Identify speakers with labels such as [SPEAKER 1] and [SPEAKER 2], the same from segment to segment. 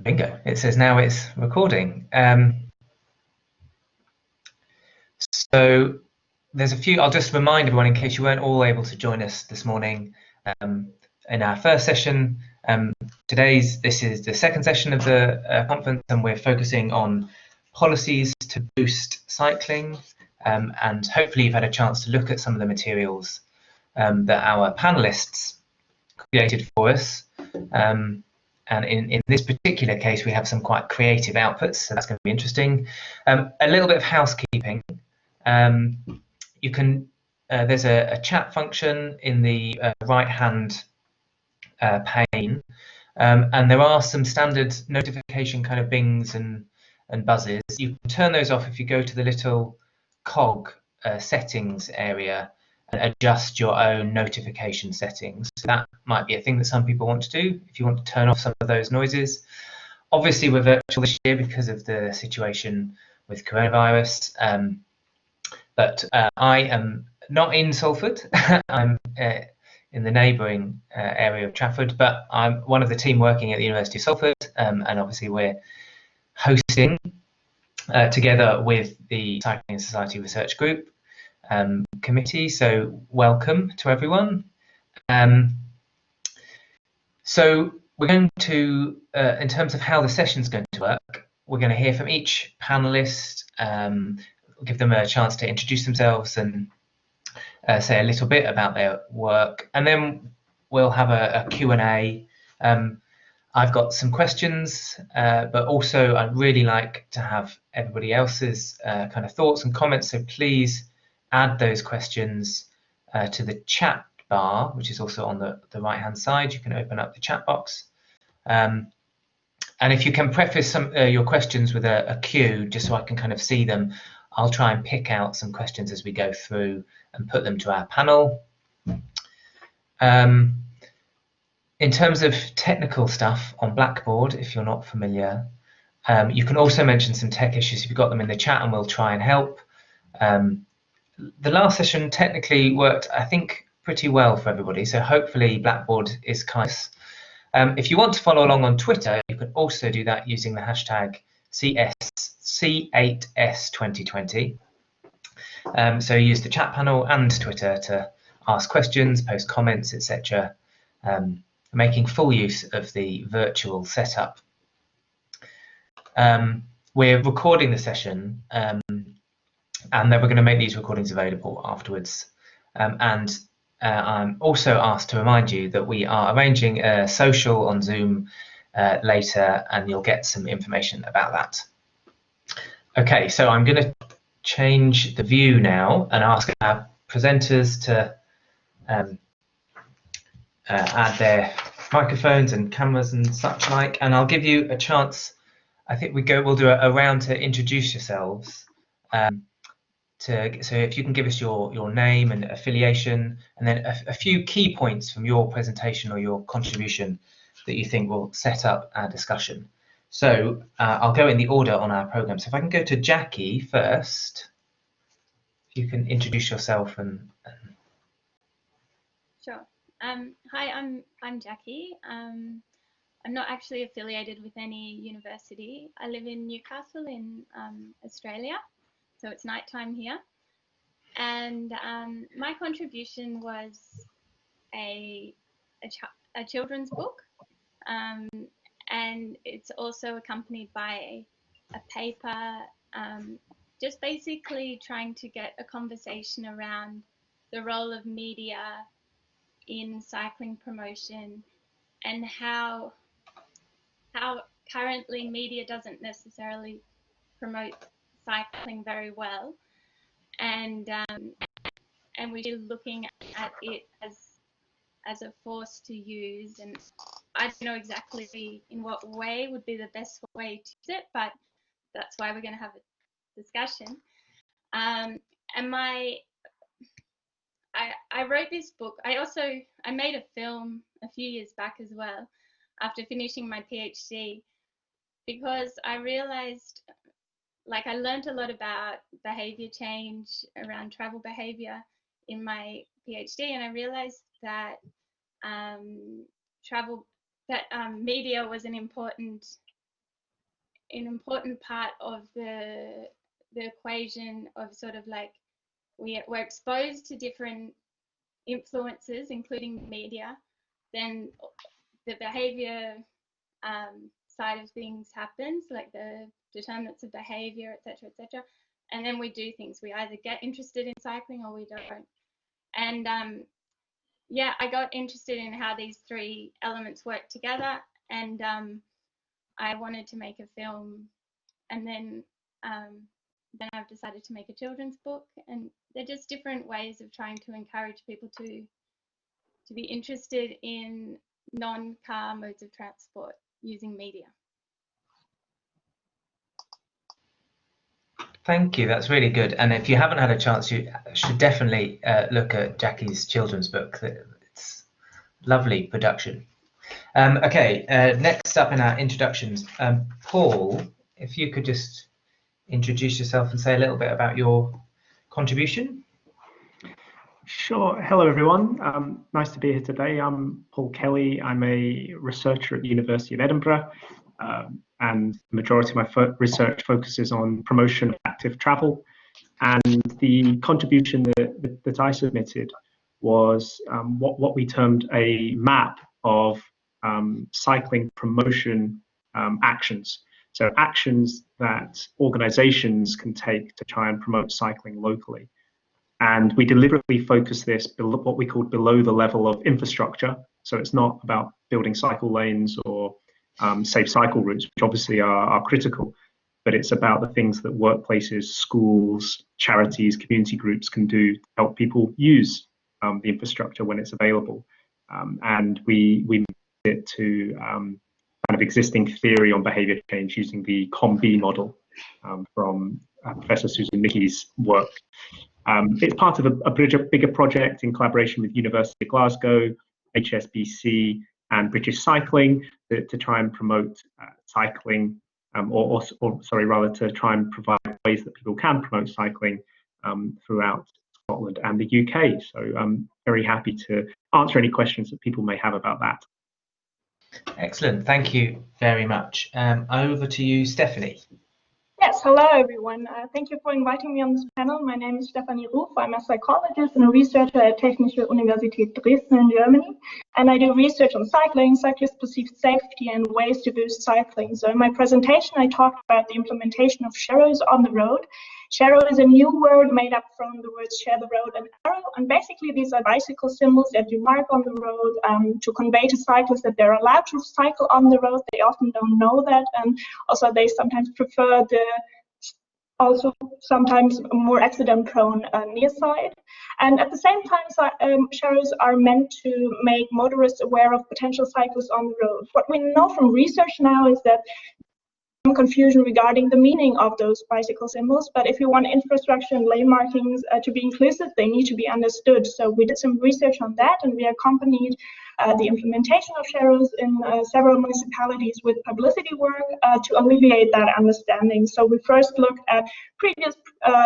[SPEAKER 1] Bingo, it says now it's recording. So there's a few, I'll just remind everyone in case you weren't all able to join us this morning in our first session. This is the second session of the conference, and we're focusing on policies to boost cycling. And hopefully you've had a chance to look at some of the materials that our panelists created for us. And in this particular case, we have some quite creative outputs, so that's going to be interesting. A little bit of housekeeping. You can there's a chat function in the right-hand pane, and there are some standard notification kind of bings and buzzes. You can turn those off if you go to the little cog settings area and adjust your own notification settings. So that might be a thing that some people want to do if you want to turn off some of those noises. Obviously, we're virtual this year because of the situation with coronavirus, but I am not in Salford. I'm in the neighbouring area of Trafford, but I'm one of the team working at the University of Salford, and obviously we're hosting together with the Cycling Society Research Group committee, so welcome to everyone. So we're going to, in terms of how the session's going to work, we're going to hear from each panelist, give them a chance to introduce themselves and say a little bit about their work, and then we'll have a Q&A. I've got some questions, but also I'd really like to have everybody else's kind of thoughts and comments, so please add those questions to the chat bar, which is also on the right-hand side. You can open up the chat box. And if you can preface some your questions with a Q, just so I can kind of see them, I'll try and pick out some questions as we go through and put them to our panel. In terms of technical stuff on Blackboard, if you're not familiar, you can also mention some tech issues if you've got them in the chat, and we'll try and help. The last session technically worked, I think, pretty well for everybody, so hopefully Blackboard is kind of. If you want to follow along on Twitter, you can also do that using the hashtag C8S2020. So use the chat panel and Twitter to ask questions, post comments, etc. Making full use of the virtual setup. We're recording the session, and then we're going to make these recordings available afterwards. I'm also asked to remind you that we are arranging a social on Zoom later, and you'll get some information about that. Okay, so I'm going to change the view now and ask our presenters to add their microphones and cameras and such like, and I'll give you a chance. I think we'll do a round to introduce yourselves. So if you can give us your name and affiliation, and then a few key points from your presentation or your contribution that you think will set up our discussion. So I'll go in the order on our program. So if I can go to Jackie first, if you can introduce yourself and
[SPEAKER 2] Sure. Hi, I'm Jackie. I'm not actually affiliated with any university. I live in Newcastle in Australia, so it's nighttime here. And my contribution was a children's book, and it's also accompanied by a paper, just basically trying to get a conversation around the role of media in cycling promotion and how currently media doesn't necessarily promote cycling very well, and we're looking at it as a force to use, and I don't know exactly in what way would be the best way to use it, but that's why we're going to have a discussion. And I wrote this book. I made a film a few years back as well after finishing my PhD, because I realized, like, I learned a lot about behavior change around travel behavior in my PhD, and I realized that media was an important important part of the equation of sort of like we're exposed to different influences, including media, then the behavior side of things happens, like the determinants of behavior, etc., and then we do things. We either get interested in cycling or we don't. And yeah, I got interested in how these three elements work together, and I wanted to make a film, and then I've decided to make a children's book, and they're just different ways of trying to encourage people to be interested in non-car modes of transport using media.
[SPEAKER 1] Thank you. That's really good. And if you haven't had a chance, you should definitely look at Jackie's children's book. It's lovely production. Okay, next up in our introductions, Paul, if you could just introduce yourself and say a little bit about your contribution.
[SPEAKER 3] Sure. Hello, everyone. Nice to be here today. I'm Paul Kelly. I'm a researcher at the University of Edinburgh, and the majority of my research focuses on promotion of active travel. And the contribution that I submitted was what we termed a map of cycling promotion actions. So actions that organizations can take to try and promote cycling locally. And we deliberately focus this what we call below the level of infrastructure. So it's not about building cycle lanes or safe cycle routes, which obviously are critical, but it's about the things that workplaces, schools, charities, community groups can do to help people use the infrastructure when it's available. And we map it to kind of existing theory on behavior change using the COM-B model from Professor Susan Mickey's work. It's part of a bigger project in collaboration with University of Glasgow, HSBC, and British Cycling to try and promote cycling, or rather to try and provide ways that people can promote cycling throughout Scotland and the UK. So I'm very happy to answer any questions that people may have about that.
[SPEAKER 1] Excellent. Thank you very much. Over to you, Stephanie.
[SPEAKER 4] Yes, hello everyone. Thank you for inviting me on this panel. My name is Stephanie Ruf. I'm a psychologist and a researcher at Technische Universität Dresden in Germany. And I do research on cycling, cyclist perceived safety, and ways to boost cycling. So in my presentation, I talked about the implementation of sharrows on the road. Sharrow is a new word made up from the words share the road and arrow. And basically, these are bicycle symbols that you mark on the road to convey to cyclists that they're allowed to cycle on the road. They often don't know that. And also, they sometimes prefer the also sometimes more accident-prone near side. And at the same time, sharrows are meant to make motorists aware of potential cyclists on the road. What we know from research now is that some confusion regarding the meaning of those bicycle symbols, but if you want infrastructure and lane markings to be inclusive, they need to be understood. So we did some research on that, and we accompanied the implementation of sharrows in several municipalities with publicity work to alleviate that understanding. So we first looked at previous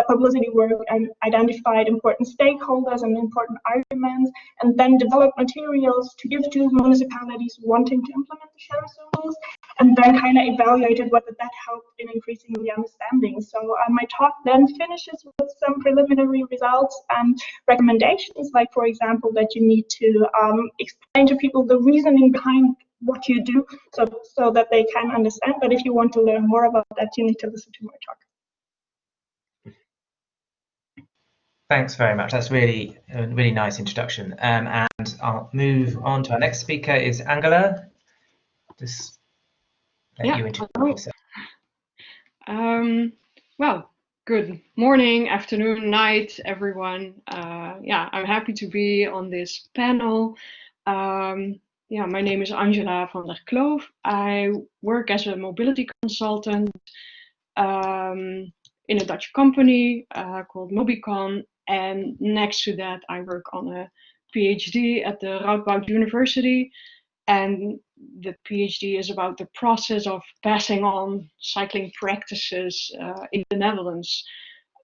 [SPEAKER 4] publicity work and identified important stakeholders and important arguments, and then developed materials to give to municipalities wanting to implement the sharrow symbols, and then kind of evaluated whether that helped in increasing the understanding. So my talk then finishes with some preliminary results and recommendations, like, for example, that you need to explain to people the reasoning behind what you do so that they can understand. But if you want to learn more about that, you need to listen to my talk.
[SPEAKER 1] Thanks very much. That's really a really nice introduction. And I'll move on to our next speaker is Angela. Just let you introduce yourself.
[SPEAKER 5] Well, good morning, afternoon, night, everyone. I'm happy to be on this panel. My name is Angela van der Kloof. I work as a mobility consultant in a Dutch company called Mobicon. And next to that, I work on a PhD at the Radboud University. And the PhD is about the process of passing on cycling practices in the Netherlands.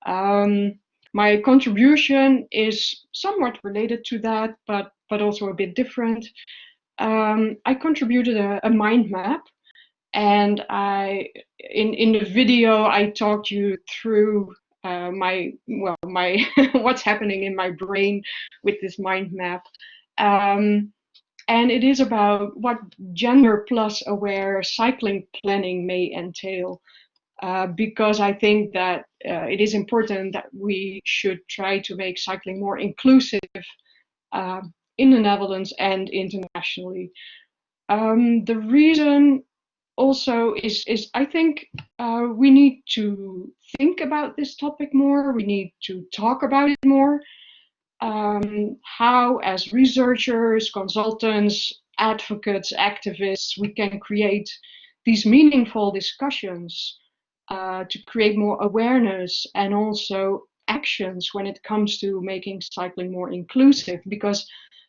[SPEAKER 5] My contribution is somewhat related to that, but also a bit different. I contributed a mind map And in the video, I talked you through my what's happening in my brain with this mind map. And it is about what gender plus aware cycling planning may entail. Because I think that it is important that we should try to make cycling more inclusive in the Netherlands and internationally. The reason also is I think we need to think about this topic more. We need to talk about it more. How, as researchers, consultants, advocates, activists, we can create these meaningful discussions to create more awareness and also actions when it comes to making cycling more inclusive. Because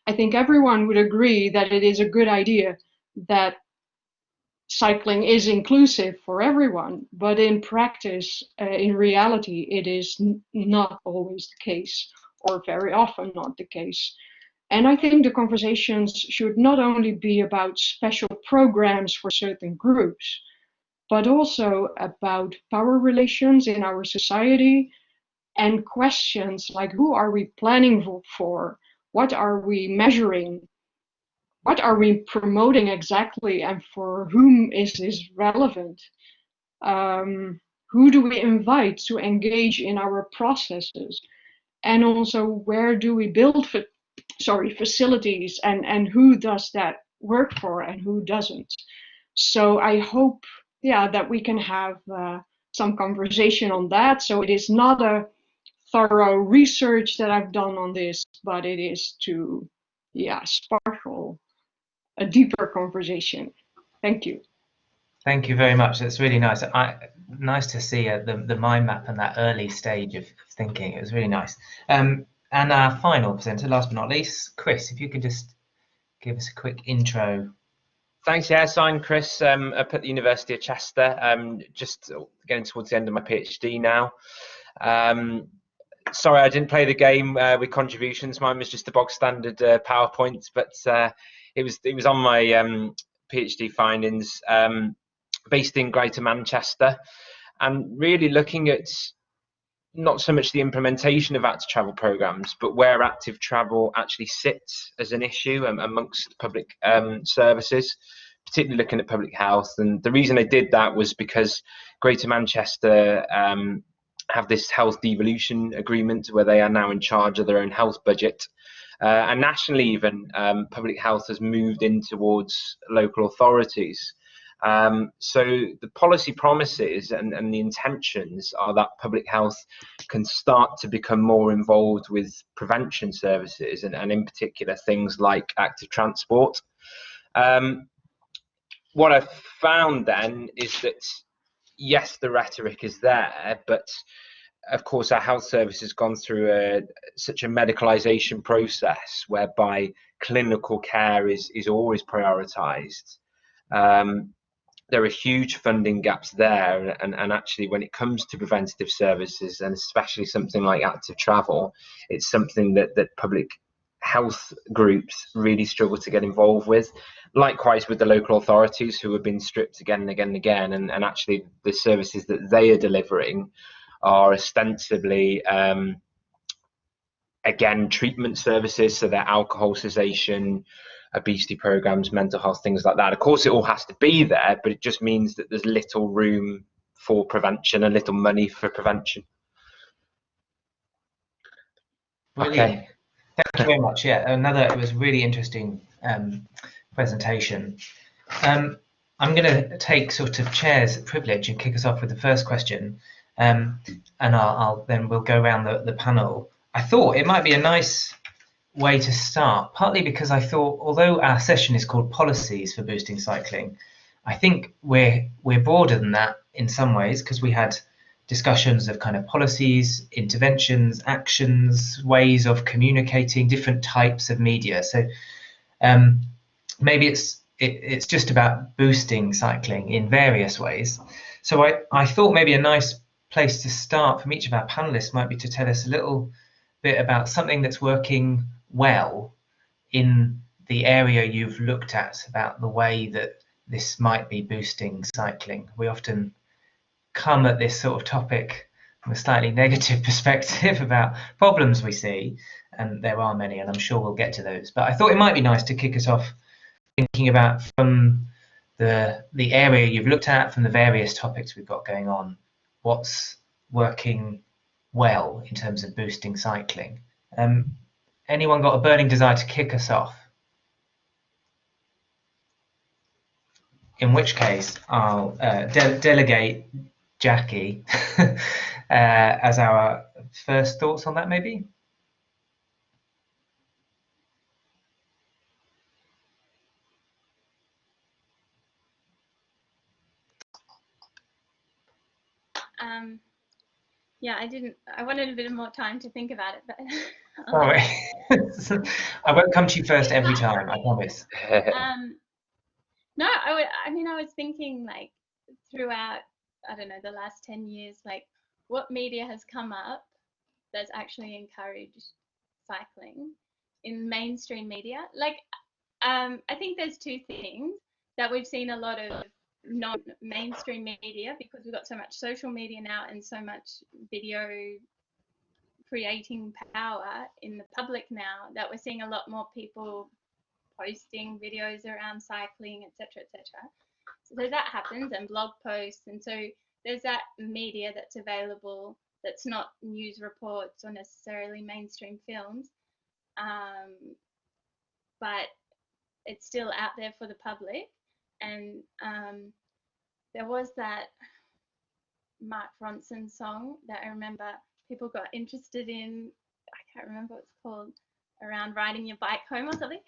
[SPEAKER 5] I think everyone would agree that it is a good idea that cycling is inclusive for everyone, but in practice, in reality, it is not always the case, or very often not the case. And I think the conversations should not only be about special programs for certain groups, but also about power relations in our society and questions like, who are we planning for? What are we measuring? What are we promoting exactly, and for whom is this relevant? Who do we invite to engage in our processes? And also, where do we build facilities, and who does that work for and who doesn't? So I hope, that we can have some conversation on that. So it is not a thorough research that I've done on this, but it is to, sparkle a deeper conversation. Thank you.
[SPEAKER 1] Thank you very much. That's really nice. Nice to see the mind map and that early stage of thinking. It was really nice. And our final presenter, last but not least, Chris, if you could just give us a quick intro.
[SPEAKER 6] Thanks. Yeah, so I'm Chris up at the University of Chester. Just getting towards the end of my PhD now. Sorry, I didn't play the game with contributions. Mine was just the bog standard PowerPoint, but it was on my PhD findings, based in Greater Manchester, and really looking at not so much the implementation of active travel programs, but where active travel actually sits as an issue amongst public services, particularly looking at public health. And the reason I did that was because Greater Manchester have this health devolution agreement where they are now in charge of their own health budget. And nationally even, public health has moved in towards local authorities. So the policy promises and the intentions are that public health can start to become more involved with prevention services and in particular things like active transport. What I've found then is that, yes, the rhetoric is there, but of course our health service has gone through such a medicalisation process whereby clinical care is always prioritised. There are huge funding gaps there, and actually when it comes to preventative services, and especially something like active travel, it's something that public health groups really struggle to get involved with. Likewise with the local authorities, who have been stripped again and again and again, and actually the services that they are delivering are ostensibly again treatment services, so they're alcohol cessation, obesity programs, mental health, things like that. Of course it all has to be there, but it just means that there's little room for prevention and little money for prevention.
[SPEAKER 1] Brilliant.
[SPEAKER 6] Okay.
[SPEAKER 1] Thank you very much. Yeah, it was really interesting presentation. I'm going to take sort of chair's privilege and kick us off with the first question, and we'll go around the panel. I thought it might be a nice way to start, partly because I thought, although our session is called Policies for Boosting Cycling, I think we're broader than that in some ways, because we had discussions of kind of policies, interventions, actions, ways of communicating, different types of media. So maybe it's just about boosting cycling in various ways. So I thought maybe a nice place to start from each of our panelists might be to tell us a little bit about something that's working well in the area you've looked at, about the way that this might be boosting cycling. We often come at this sort of topic from a slightly negative perspective about problems we see, and there are many, and I'm sure we'll get to those. But I thought it might be nice to kick us off thinking about, from the area you've looked at, from the various topics we've got going on, what's working well in terms of boosting cycling. Anyone got a burning desire to kick us off? In which case, I'll delegate Jackie as our first thoughts on that, maybe.
[SPEAKER 2] Yeah, I wanted a bit more time to think about it, but
[SPEAKER 1] Sorry. I won't come to you first every time, I promise.
[SPEAKER 2] No, I mean, I was thinking, like, throughout, I don't know, the last 10 years, like, what media has come up that's actually encouraged cycling in mainstream media. Like, I think there's two things that we've seen a lot of non-mainstream media, because we've got so much social media now and so much video creating power in the public now, that we're seeing a lot more people posting videos around cycling, etc., etc. So that happens, and blog posts, and so there's that media that's available that's not news reports or necessarily mainstream films, but it's still out there for the public. And there was that Mark Ronson song that I remember people got interested in. I can't remember what it's called, around riding your bike home or something.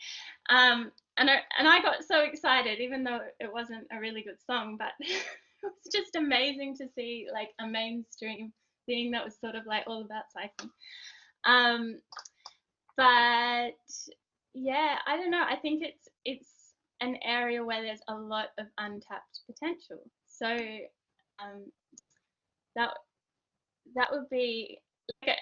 [SPEAKER 2] And I got so excited, even though it wasn't a really good song, but it was just amazing to see, like, a mainstream thing that was sort of like all about cycling. But yeah, I don't know. I think it's an area where there's a lot of untapped potential. So that would be like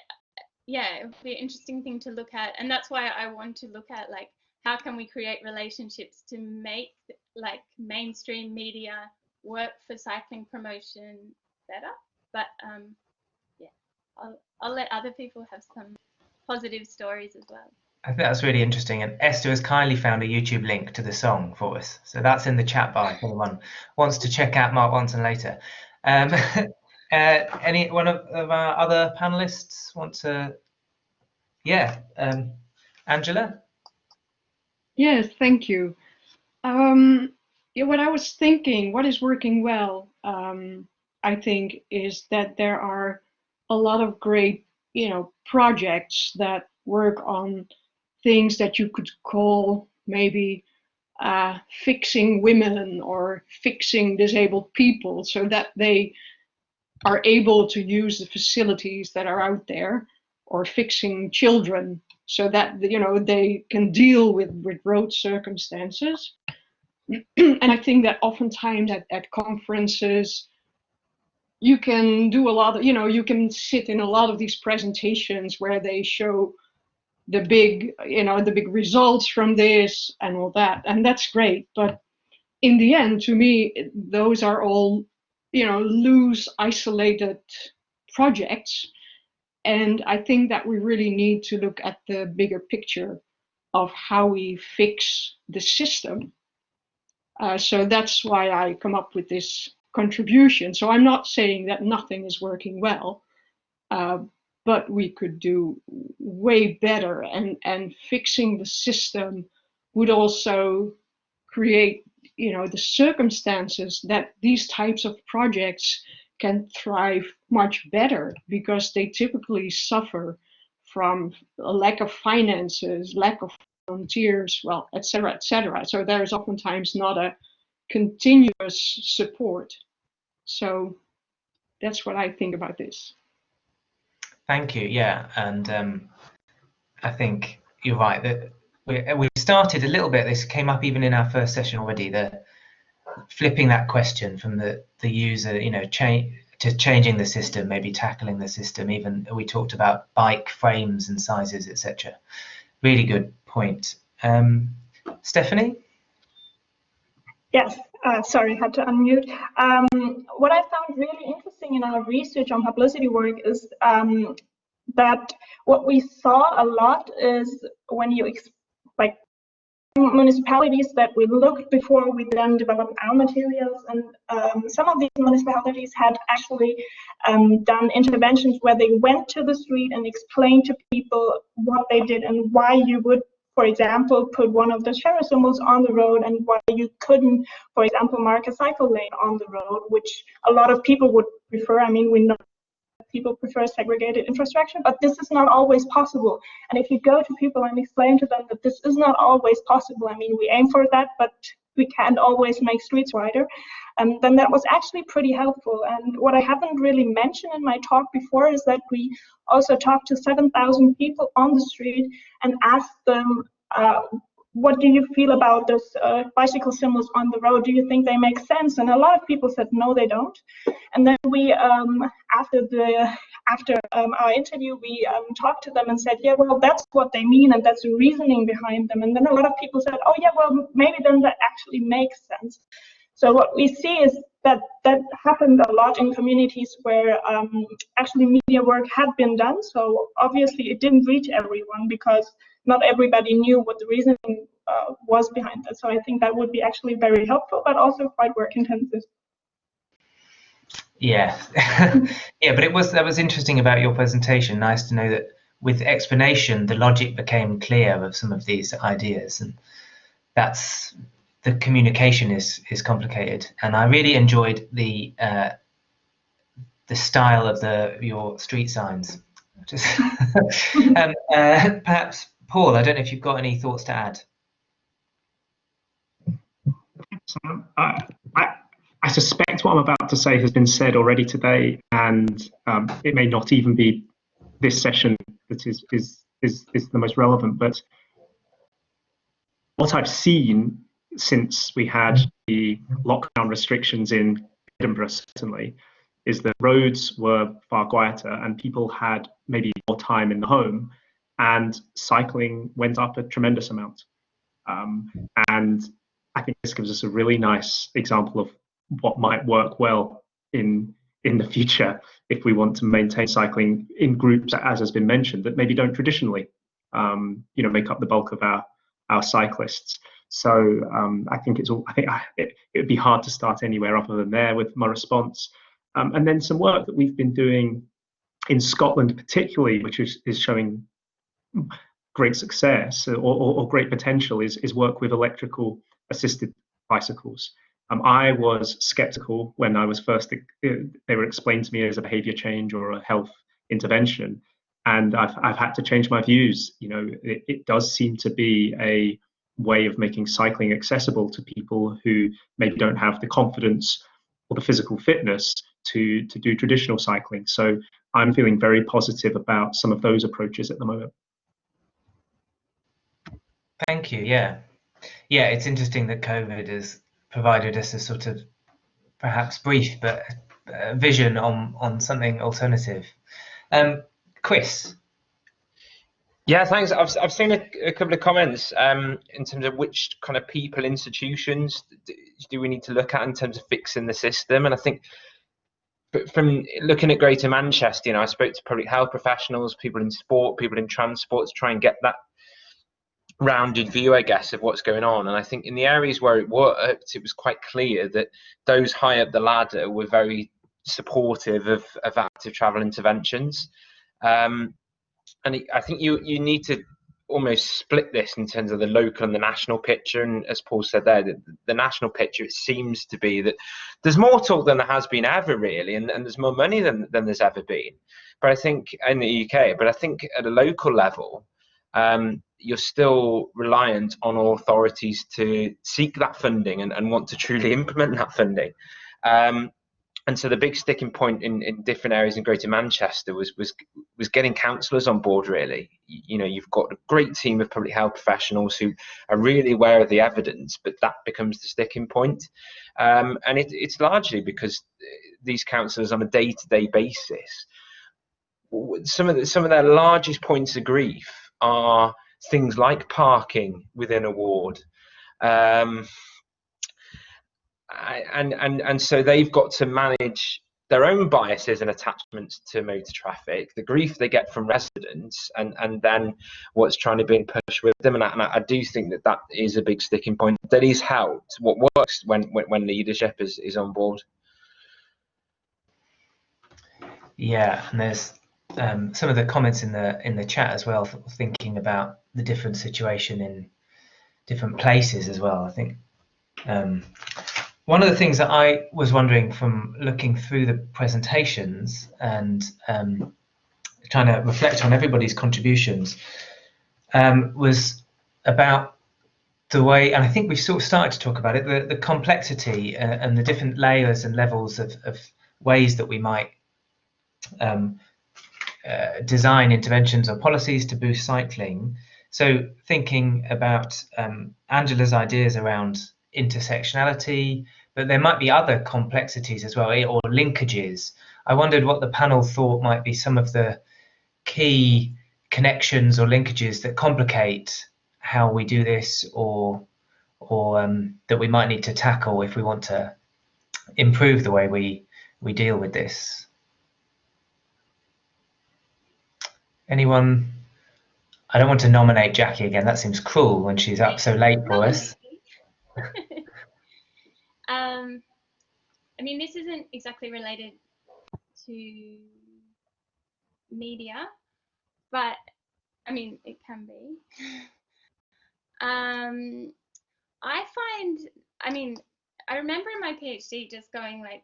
[SPEAKER 2] it would be an interesting thing to look at, and that's why I want to look at, like, how can we create relationships to make, like, mainstream media work for cycling promotion better. But yeah, I'll let other people have some positive stories as well.
[SPEAKER 1] I think that's really interesting, and Esther has kindly found a YouTube link to the song for us, so that's in the chat bar if anyone wants to check out Mark Ronson later. Any one of our other panelists want to? Yeah, Angela?
[SPEAKER 5] Yes, thank you. Yeah, what I was thinking, what is working well, I think, is that there are a lot of great, projects that work on things that you could call maybe fixing women or fixing disabled people, so that they are able to use the facilities that are out there, or fixing children so that they can deal with road circumstances. And I think that oftentimes at conferences you can do a lot of, you can sit in a lot of these presentations where they show the big results from this and all that, and that's great. But in the end, to me, those are all loose, isolated projects. And I think that we really need to look at the bigger picture of how we fix the system. So that's why I come up with this contribution. So I'm not saying that nothing is working well, but we could do way better, and fixing the system would also create the circumstances that these types of projects can thrive much better, because they typically suffer from a lack of finances, lack of volunteers, well, etc., etc. So there is oftentimes not a continuous support. So that's what I think about this.
[SPEAKER 1] Thank you. Yeah, and I think you're right that we started a little bit. This came up even in our first session already. The flipping that question from the user, to changing the system, maybe tackling the system. Even we talked about bike frames and sizes, etc. Really good point. Stephanie?
[SPEAKER 4] Yes, Sorry, had to unmute. What I found really interesting in our research on publicity work is that what we saw a lot is when you like municipalities that we looked before we then developed our materials, and some of these municipalities had actually done interventions where they went to the street and explained to people what they did and why you would, for example, put one of the share symbols on the road and why you couldn't, for example, mark a cycle lane on the road, which a lot of people would prefer. I mean, we know people prefer segregated infrastructure, but this is not always possible. And if you go to people and explain to them that this is not always possible, I mean, we aim for that, but we can't always make streets wider, then that was actually pretty helpful. And what I haven't really mentioned in my talk before is that we also talked to 7,000 people on the street and asked them, what do you feel about those bicycle symbols on the road? Do you think they make sense? And a lot of people said no, they don't. And then we, after our interview, we talked to them and said, yeah, well, that's what they mean, and that's the reasoning behind them. And then a lot of people said, oh yeah, well, maybe then that actually makes sense. So what we see is that happened a lot in communities where actually media work had been done. So obviously it didn't reach everyone because not everybody knew what the reasoning was behind that. So I think that would be actually very helpful, but also quite work intensive.
[SPEAKER 1] Yeah, yeah, but that was interesting about your presentation. Nice to know that with explanation, the logic became clear of some of these ideas, and that's the communication is complicated. And I really enjoyed the style of your street signs. Just perhaps Paul, I don't know if you've got any thoughts to add.
[SPEAKER 3] I suspect what I'm about to say has been said already today, and it may not even be this session that is the most relevant. But what I've seen since we had the lockdown restrictions in Edinburgh, certainly, is that roads were far quieter and people had maybe more time in the home, and cycling went up a tremendous amount. And I think this gives us a really nice example of what might work well in the future if we want to maintain cycling in groups, as has been mentioned, that maybe don't traditionally make up the bulk of our cyclists. So I think it would be hard to start anywhere other than there with my response. And then some work that we've been doing in Scotland particularly, which is showing great success or great potential, is work with electrical assisted bicycles. I was skeptical when I was first, they were explained to me as a behavior change or a health intervention, and I've had to change my views. It does seem to be a way of making cycling accessible to people who maybe don't have the confidence or the physical fitness to do traditional cycling. So I'm feeling very positive about some of those approaches at the moment.
[SPEAKER 1] Thank you. Yeah, it's interesting that COVID has provided us a sort of perhaps brief but vision on something alternative. Chris.
[SPEAKER 6] Yeah, thanks. I've seen a couple of comments in terms of which kind of people, institutions do we need to look at in terms of fixing the system. And I think from looking at Greater Manchester, I spoke to public health professionals, people in sport, people in transport, to try and get that rounded view, I guess, of what's going on. And I think in the areas where it worked, it was quite clear that those high up the ladder were very supportive of active travel interventions. And I think you need to almost split this in terms of the local and the national picture. And as Paul said there, the national picture, it seems to be that there's more talk than there has been ever, really, and there's more money than there's ever been. But I think in the UK, but I think at a local level, you're still reliant on authorities to seek that funding and want to truly implement that funding. And so the big sticking point in different areas in Greater Manchester was getting councillors on board, really. You've got a great team of public health professionals who are really aware of the evidence, but that becomes the sticking point. And it's largely because these councillors on a day-to-day basis, some of their largest points of grief are things like parking within a ward, and so they've got to manage their own biases and attachments to motor traffic, the grief they get from residents, and then what's trying to be pushed with them. And I do think that is a big sticking point that is helped. What works when leadership is on board.
[SPEAKER 1] Yeah, and there's some of the comments in the chat as well, thinking about the different situation in different places as well. I think one of the things that I was wondering from looking through the presentations and trying to reflect on everybody's contributions was about the way, and I think we've sort of started to talk about it, the complexity and the different layers and levels of ways that we might design interventions or policies to boost cycling. So thinking about Angela's ideas around intersectionality, but there might be other complexities as well, or linkages. I wondered what the panel thought might be some of the key connections or linkages that complicate how we do this, or that we might need to tackle if we want to improve the way we deal with this. Anyone? I don't want to nominate Jackie again. That seems cruel when she's up so late for us.
[SPEAKER 2] I mean, this isn't exactly related to media, but I mean, it can be. I remember in my PhD just going like,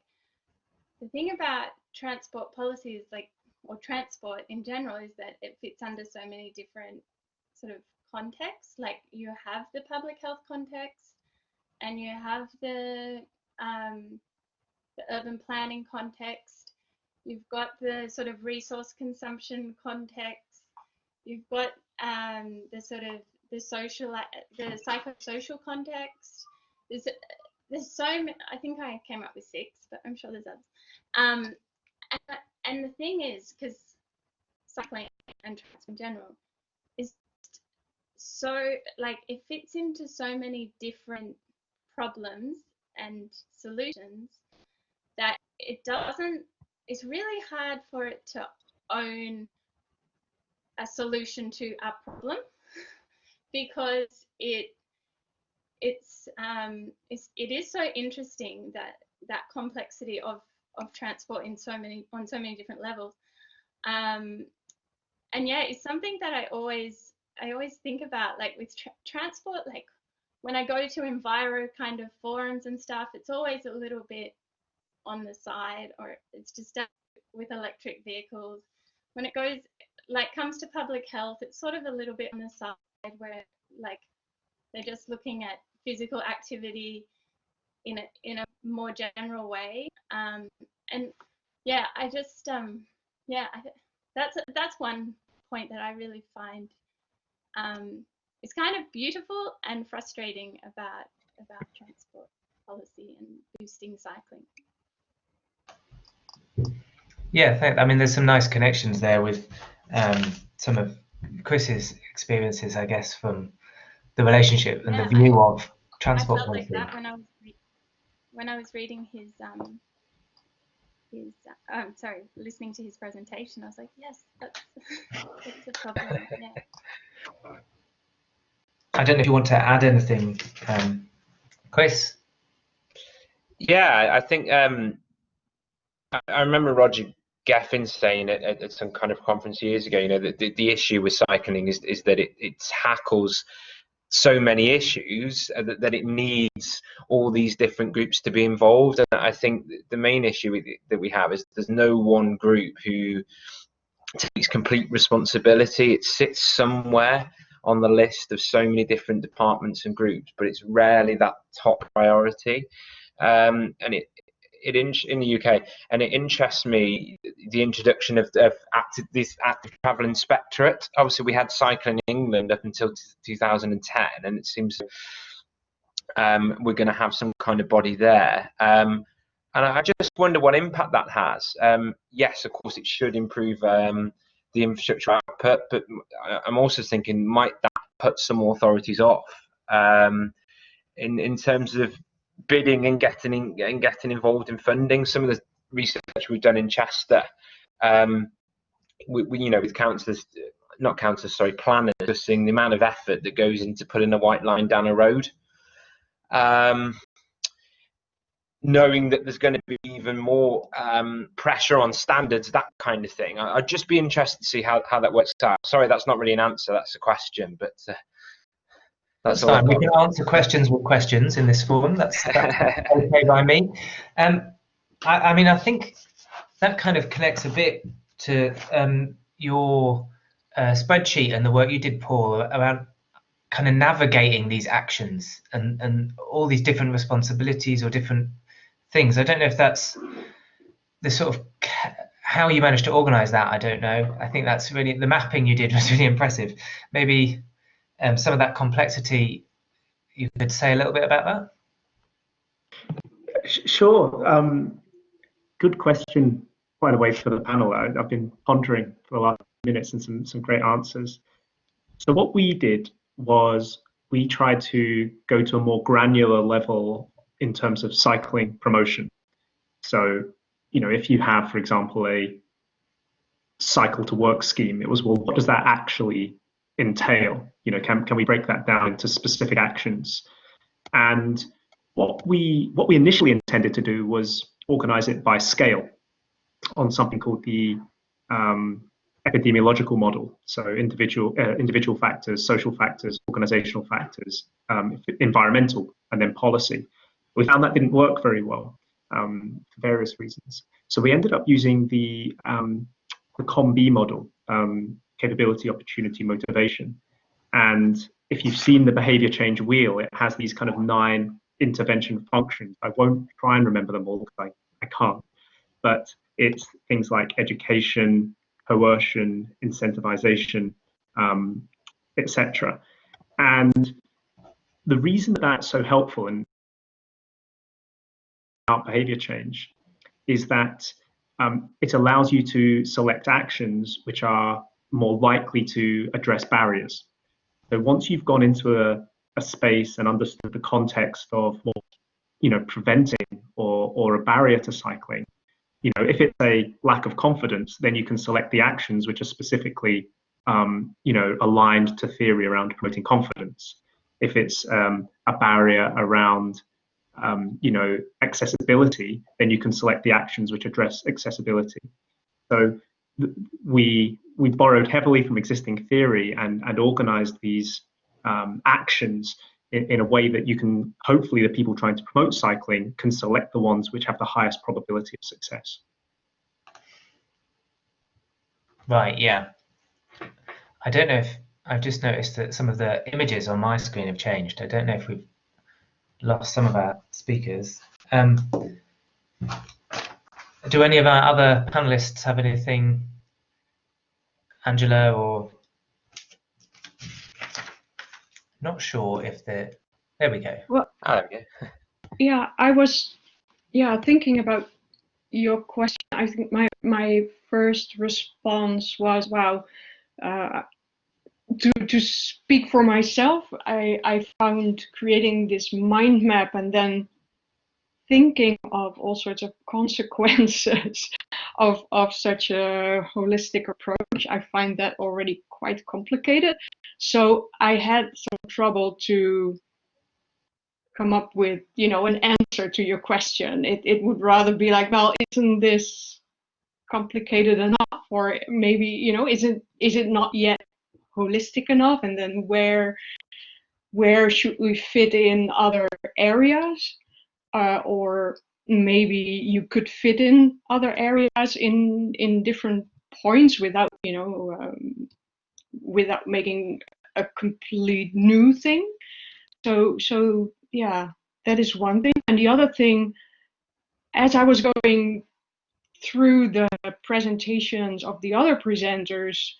[SPEAKER 2] the thing about transport policies, like, or transport in general, is that it fits under so many different sort of contexts. Like, you have the public health context, and you have the urban planning context. You've got the sort of resource consumption context. You've got the sort of the psychosocial context. There's so many. I think I came up with 6, but I'm sure there's others. And the thing is, because cycling and transport in general is so, like, it fits into so many different problems and solutions that it's really hard for it to own a solution to a problem, because it is so interesting, that complexity of transport on so many different levels, and yeah, it's something that I always think about, like with transport. Like, when I go to enviro kind of forums and stuff, it's always a little bit on the side, or it's just with electric vehicles. When it comes to public health, it's sort of a little bit on the side, where like they're just looking at physical activity in a more general way. And yeah, I just that's one point that I really find it's kind of beautiful and frustrating about transport policy and boosting cycling.
[SPEAKER 1] Yeah, I mean, there's some nice connections there with some of Chris's experiences, I guess, from the relationship and the view of transport policy.
[SPEAKER 2] I felt like that when I was reading his listening to his presentation. I was like, yes, that's a problem. Yeah.
[SPEAKER 1] I don't know if you want to add anything, Chris.
[SPEAKER 6] Yeah, I think I remember Roger Geffin saying at some kind of conference years ago, you know, that the issue with cycling is that it tackles so many issues that it needs all these different groups to be involved. And I think the main issue that we have is there's no one group who takes complete responsibility. It sits somewhere on the list of so many different departments and groups, but it's rarely that top priority. And in the UK, and it interests me, the introduction of this active travel inspectorate. Obviously, we had cycling in England up until 2010, and it seems we're going to have some kind of body there. And I just wonder what impact that has. Yes, of course, it should improve the infrastructure output, but I'm also thinking, might that put some authorities off in terms of bidding and getting involved in funding. Some of the research we've done in Chester, with councillors, not councillors, sorry, planners, seeing the amount of effort that goes into putting a white line down a road. Knowing that there's going to be even more pressure on standards, that kind of thing. I'd just be interested to see how that works out. Sorry, that's not really an answer, that's a question, but that's all.
[SPEAKER 1] Fine. We can answer questions with questions in this forum. That's okay by me. I mean, I think that kind of connects a bit to your spreadsheet and the work you did, Paul, around kind of navigating these actions and all these different responsibilities or different things. I don't know if that's the sort of how you managed to organize that. I don't know. I think that's really, the mapping you did was really impressive. Maybe some of that complexity, you could say a little bit about that?
[SPEAKER 3] Sure. Good question, by the way, for the panel. I've been pondering for the last minutes and some great answers. So what we did was we tried to go to a more granular level in terms of cycling promotion. So, if you have, for example, a cycle to work scheme, it was, well, what does that actually entail? Can we break that down into specific actions? And what we initially intended to do was organize it by scale on something called the epidemiological model. So individual factors, social factors, organizational factors, environmental, and then policy. We found that didn't work very well for various reasons. So we ended up using the COM-B model, capability, opportunity, motivation. And if you've seen the behavior change wheel, it has these kind of 9 intervention functions. I won't try and remember them all because I can't, but it's things like education, coercion, incentivization, etc. And the reason that that's so helpful in behavior change is that it allows you to select actions which are more likely to address barriers. So once you've gone into a space and understood the context of what, preventing or a barrier to cycling, if it's a lack of confidence, then you can select the actions which are specifically, aligned to theory around promoting confidence. If it's a barrier around, accessibility, then you can select the actions which address accessibility. So we borrowed heavily from existing theory and organized these actions in a way that you can, hopefully the people trying to promote cycling can select the ones which have the highest probability of success.
[SPEAKER 1] Right, yeah. I don't know if, I've just noticed that some of the images on my screen have changed. I don't know if we've lost some of our speakers. Do any of our other panelists have anything, Angela, or not sure if they're, there we go.
[SPEAKER 5] Well,
[SPEAKER 6] there we go.
[SPEAKER 5] yeah, I was thinking about your question. I think my first response was, wow, to speak for myself, I found creating this mind map and then thinking of all sorts of consequences of such a holistic approach, I find that already quite complicated. So I had some trouble to come up with, an answer to your question. It would rather be like, well, isn't this complicated enough? Or maybe, is it not yet holistic enough? And then where should we fit in other areas? Or maybe you could fit in other areas in different points without, without making a complete new thing. So yeah, that is one thing. And the other thing, as I was going through the presentations of the other presenters,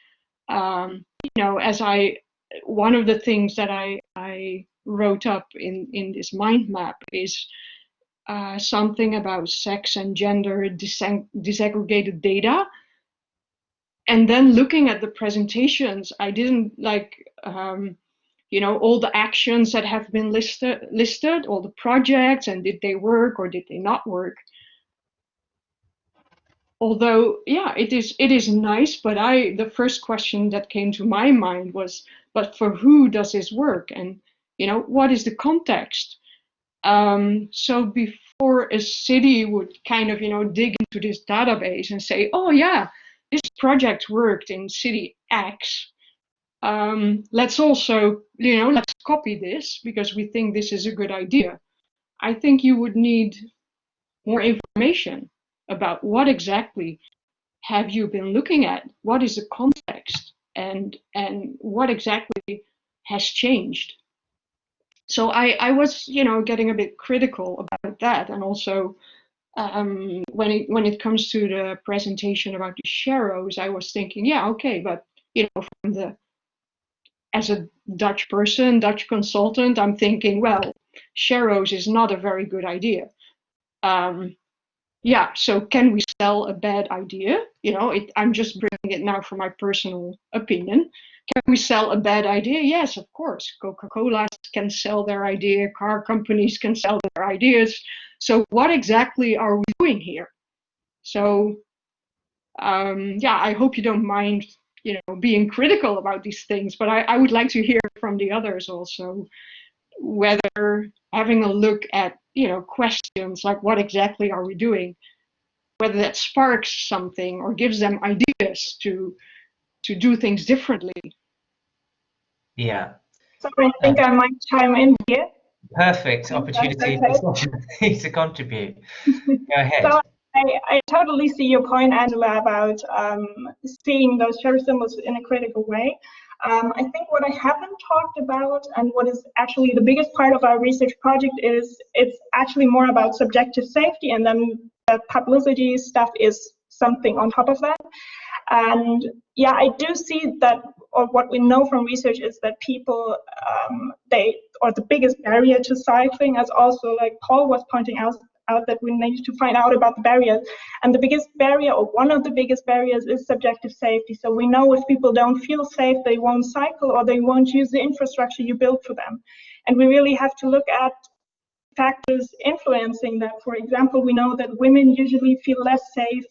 [SPEAKER 5] one of the things that I wrote up in this mind map is something about sex and gender disaggregated data. And then looking at the presentations, I didn't you know, all the actions that have been listed, all the projects, and did they work or did they not work? Although, yeah, it is nice, but the first question that came to my mind was, but for who does this work? And, you know, what is the context? So before a city would kind of, you know, dig into this database and say, oh yeah, this project worked in city X. Let's also, you know, let's copy this because we think this is a good idea. I think you would need more information about what exactly have you been looking at? What is the context and what exactly has changed? So I was, you know, getting a bit critical about that, and also when it comes to the presentation about the sharrows, I was thinking, yeah, okay, but you know, as a Dutch person, Dutch consultant, I'm thinking, well, sharrows is not a very good idea. Yeah, so can we sell a bad idea? You know, I'm just bringing it now for my personal opinion. Can we sell a bad idea? Yes, of course. Coca-Cola can sell their idea, car companies can sell their ideas. So what exactly are we doing here? So yeah, I hope you don't mind, you know, being critical about these things, but I would like to hear from the others also, whether having a look at, you know, questions like what exactly are we doing, whether that sparks something or gives them ideas to do things differently.
[SPEAKER 1] Yeah.
[SPEAKER 4] So I think I might chime in here.
[SPEAKER 1] Perfect opportunity to contribute. Go ahead.
[SPEAKER 4] So I totally see your point, Angela, about seeing those sharrow symbols in a critical way. I think what I haven't talked about, and what is actually the biggest part of our research project, is it's actually more about subjective safety, and then the publicity stuff is something on top of that. And yeah, I do see that, or what we know from research is that people, the biggest barrier to cycling, as also like Paul was pointing out that we need to find out about the barriers. And the biggest barrier, or one of the biggest barriers, is subjective safety. So we know if people don't feel safe, they won't cycle or they won't use the infrastructure you built for them. And we really have to look at factors influencing that. For example, we know that women usually feel less safe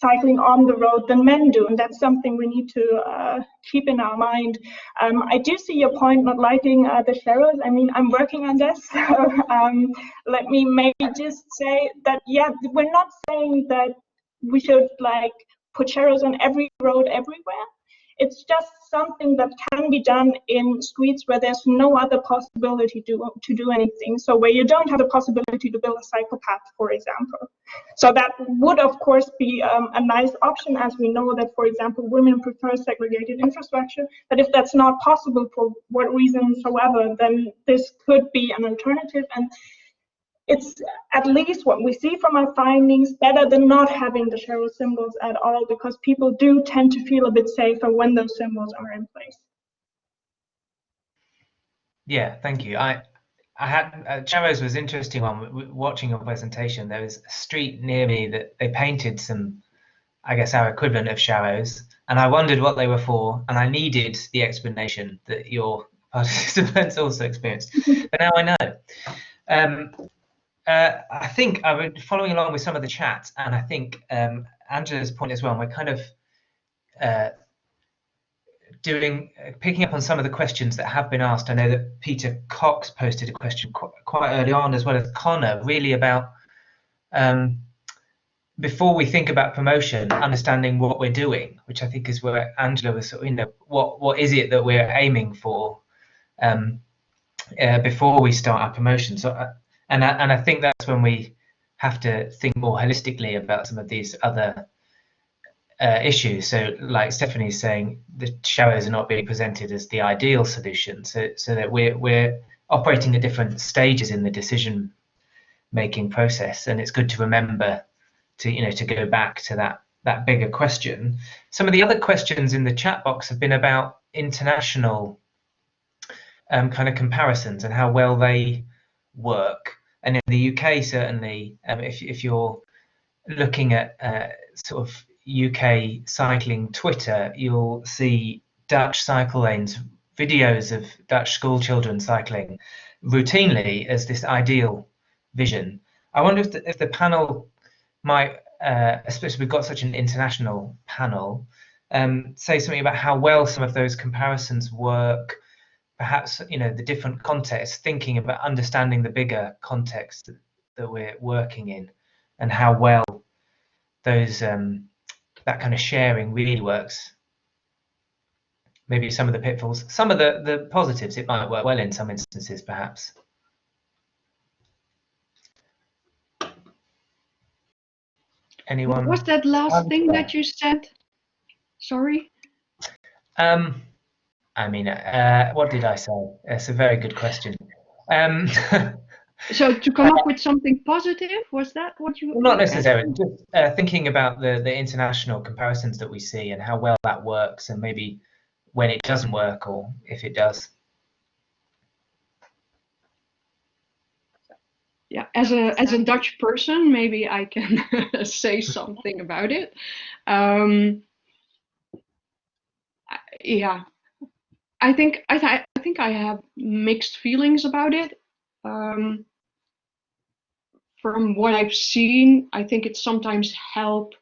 [SPEAKER 4] cycling on the road than men do, and that's something we need to keep in our mind. I do see your point not liking the sharrows. I mean, I'm working on this. Let me maybe just say that, yeah, we're not saying that we should like put sharrows on every road everywhere. It's just something that can be done in streets where there's no other possibility to do anything. So where you don't have the possibility to build a cycle path, for example. So that would, of course, be a nice option, as we know that, for example, women prefer segregated infrastructure. But if that's not possible for what reason soever, then this could be an alternative. And it's, at least what we see from our findings, better than not having the sharrow symbols at all, because people do tend to feel a bit safer when those symbols are in place.
[SPEAKER 1] Yeah, thank you. I had sharrows was an interesting one. Watching your presentation, there was a street near me that they painted some, I guess, our equivalent of sharrows, and I wondered what they were for, and I needed the explanation that your participants also experienced. But now I know. I think I was following along with some of the chat, and I think Angela's point as well. We're kind of picking up on some of the questions that have been asked. I know that Peter Cox posted a question quite early on, as well as Connor, really about before we think about promotion, understanding what we're doing, which I think is where Angela was sort of, you know, what is it that we're aiming for before we start our promotion. So. And I think that's when we have to think more holistically about some of these other issues. So, like Stephanie's saying, the sharrows are not being presented as the ideal solution. So that we're operating at different stages in the decision-making process, and it's good to remember to go back to that bigger question. Some of the other questions in the chat box have been about international kind of comparisons and how well they work. And in the UK, certainly, if you're looking at sort of UK cycling Twitter, you'll see Dutch cycle lanes videos of Dutch school children cycling routinely as this ideal vision. I wonder if the panel might, especially we've got such an international panel, say something about how well some of those comparisons work, perhaps, you know, the different contexts, thinking about understanding the bigger context that we're working in, and how well those that kind of sharing really works. Maybe some of the pitfalls, some of the positives, it might work well in some instances, perhaps. Anyone?
[SPEAKER 5] What was that last thing that you said? Sorry.
[SPEAKER 1] I mean, what did I say? It's a very good question.
[SPEAKER 5] So to come up with something positive, was that what you?
[SPEAKER 1] Well, not necessarily. Just thinking about the international comparisons that we see and how well that works, and maybe when it doesn't work or if it does.
[SPEAKER 5] Yeah, as a Dutch person, maybe I can say something about it. Yeah, I think I have mixed feelings about it. From what I've seen, I think it sometimes helps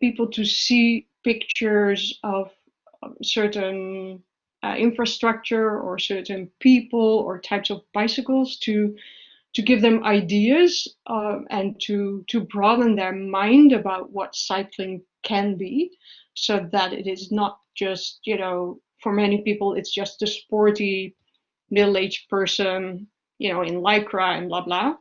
[SPEAKER 5] people to see pictures of certain infrastructure or certain people or types of bicycles to give them ideas and to broaden their mind about what cycling can be, so that it is not just, you know, for many people it's just a sporty middle-aged person, you know, in lycra and blah blah.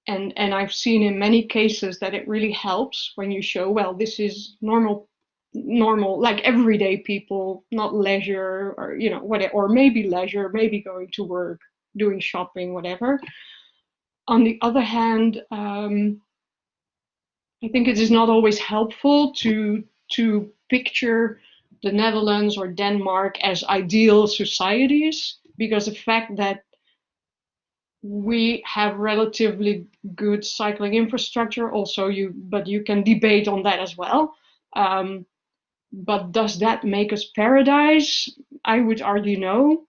[SPEAKER 5] And I've seen in many cases that it really helps when you show, well, this is normal, like everyday people, not leisure, or, you know, whatever, or maybe leisure, maybe going to work, doing shopping, whatever. On the other hand, I think it is not always helpful to picture the Netherlands or Denmark as ideal societies, because the fact that we have relatively good cycling infrastructure also, but you can debate on that as well. But does that make us paradise? I would argue no.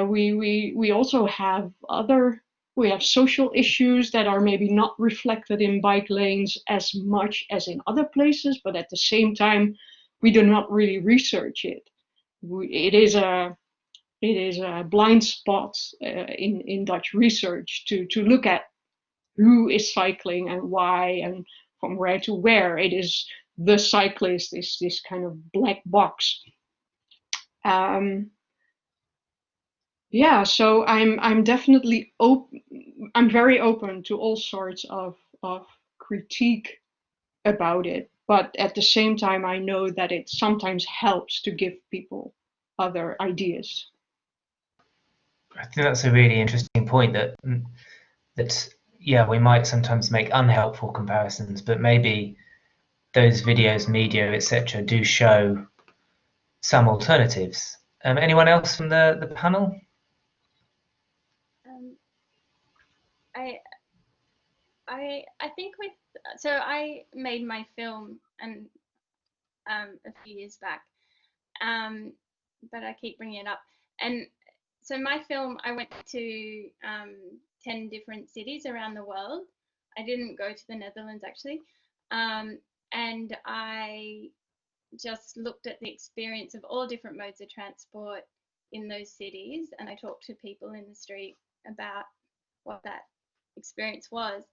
[SPEAKER 5] We also have we have social issues that are maybe not reflected in bike lanes as much as in other places, but at the same time, we do not really research it. It is a blind spot in Dutch research to look at who is cycling and why and from where to where. It is the cyclist is this kind of black box. Yeah, so I'm definitely open. I'm very open to all sorts of critique about it, but at the same time, I know that it sometimes helps to give people other ideas.
[SPEAKER 1] I think that's a really interesting point, that yeah, we might sometimes make unhelpful comparisons, but maybe those videos, media, etc., do show some alternatives. Anyone else from the panel?
[SPEAKER 2] I think so I made my film and a few years back, but I keep bringing it up. And so my film, I went to 10 different cities around the world. I didn't go to the Netherlands actually, and I just looked at the experience of all different modes of transport in those cities, and I talked to people in the street about what that experience was.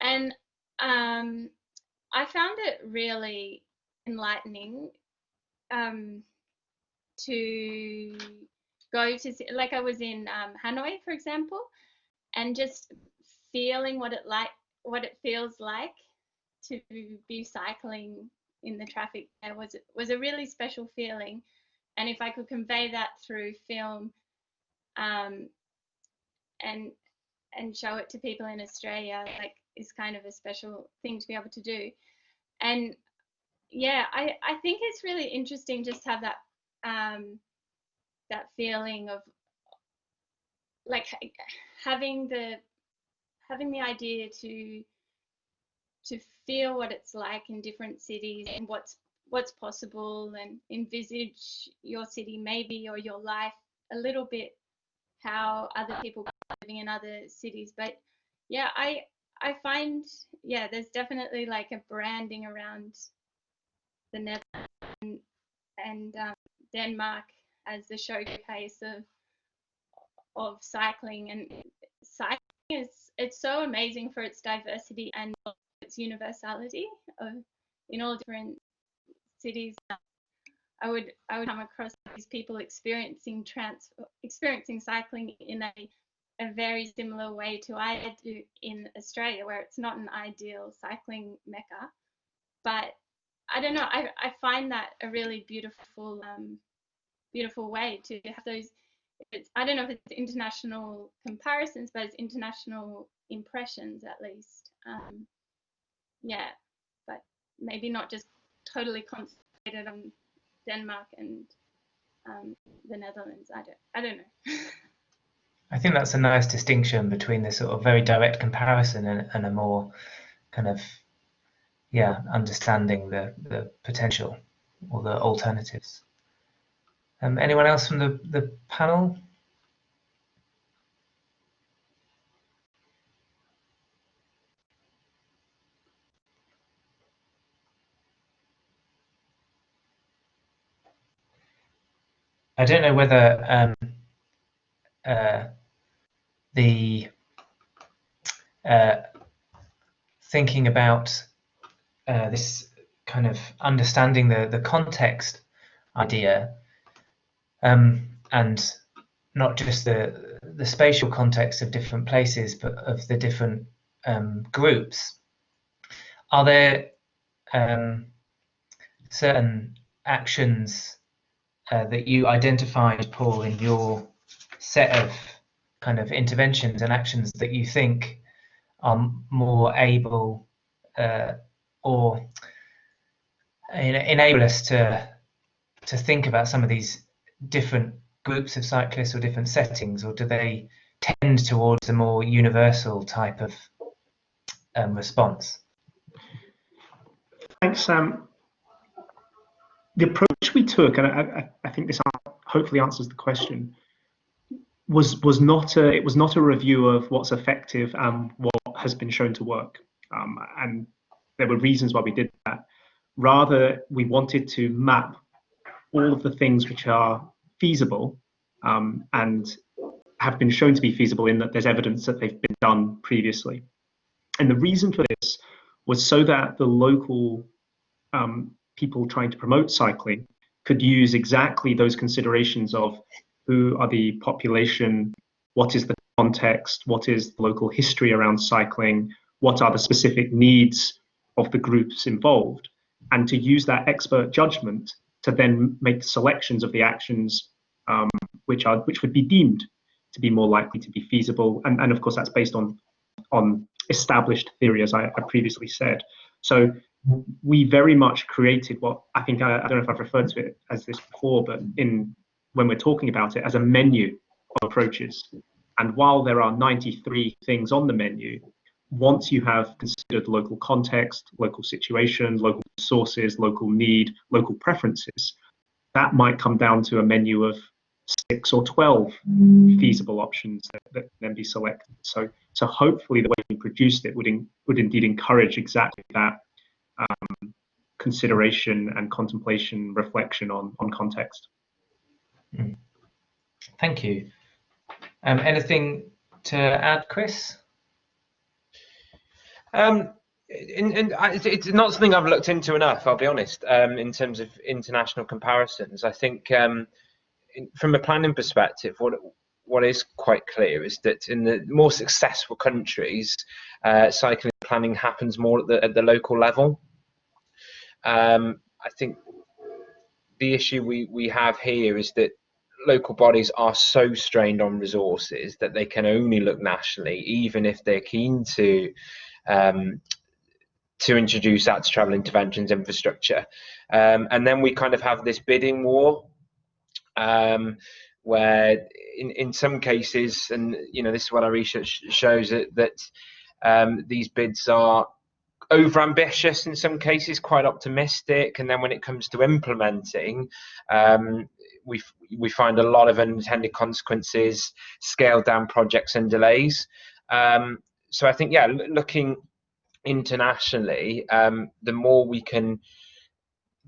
[SPEAKER 2] And I found it really enlightening to go to, like I was in Hanoi, for example, and just feeling what it feels like to be cycling in the traffic there was a really special feeling. And if I could convey that through film, and show it to people in Australia, like, is kind of a special thing to be able to do. And yeah, I think it's really interesting just to have that that feeling of like having the idea to feel what it's like in different cities and what's what's possible and envisage your city maybe, or your life a little bit, how other people are living in other cities. But yeah, I find, yeah, there's definitely like a branding around the Netherlands and Denmark as the showcase of cycling. And cycling it's so amazing for its diversity and its universality in all different cities. I would come across these people experiencing cycling in a very similar way to I do in Australia, where it's not an ideal cycling mecca. But I don't know, I find that a really beautiful beautiful way to have those. I don't know if it's international comparisons, but it's international impressions at least. Yeah, but maybe not just totally concentrated on Denmark and the Netherlands. I don't know.
[SPEAKER 1] I think that's a nice distinction between the sort of very direct comparison and a more kind of, yeah, understanding the potential or the alternatives. Anyone else from the panel? I don't know whether the thinking about this kind of understanding the context idea, and not just the spatial context of different places, but of the different groups. Are there certain actions that you identified, Paul, in your set of kind of interventions and actions that you think are more able or enable us to think about some of these different groups of cyclists or different settings, or do they tend towards a more universal type of response?
[SPEAKER 3] Thanks, Sam. The approach we took, and I think this hopefully answers the question, was not a review of what's effective and what has been shown to work, and there were reasons why we did that. Rather, we wanted to map all of the things which are feasible and have been shown to be feasible, in that there's evidence that they've been done previously. And the reason for this was so that the local people trying to promote cycling could use exactly those considerations of who are the population, what is the context, what is the local history around cycling, what are the specific needs of the groups involved, and to use that expert judgment to then make selections of the actions which would be deemed to be more likely to be feasible. And of course, that's based on established theory, as I previously said. So we very much created what I think, I don't know if I've referred to it as this before, but when we're talking about it, as a menu of approaches. And while there are 93 things on the menu, once you have considered local context, local situation, local sources, local need, local preferences, that might come down to a menu of 6 or 12 feasible options that can then be selected. So hopefully the way we produced it would indeed encourage exactly that consideration and contemplation, reflection on context.
[SPEAKER 1] Thank you. Anything to add, Chris?
[SPEAKER 6] It's not something I've looked into enough, I'll be honest, in terms of international comparisons. I think from a planning perspective, what is quite clear is that in the more successful countries, cycling planning happens more at the local level. I think the issue we have here is that local bodies are so strained on resources that they can only look nationally, even if they're keen to introduce that to travel interventions infrastructure. And then we kind of have this bidding war, where in some cases, and this is what our research shows, that these bids are over-ambitious in some cases, quite optimistic, and then when it comes to implementing, we find a lot of unintended consequences, scaled down projects and delays. So I think, yeah, looking internationally, the more we can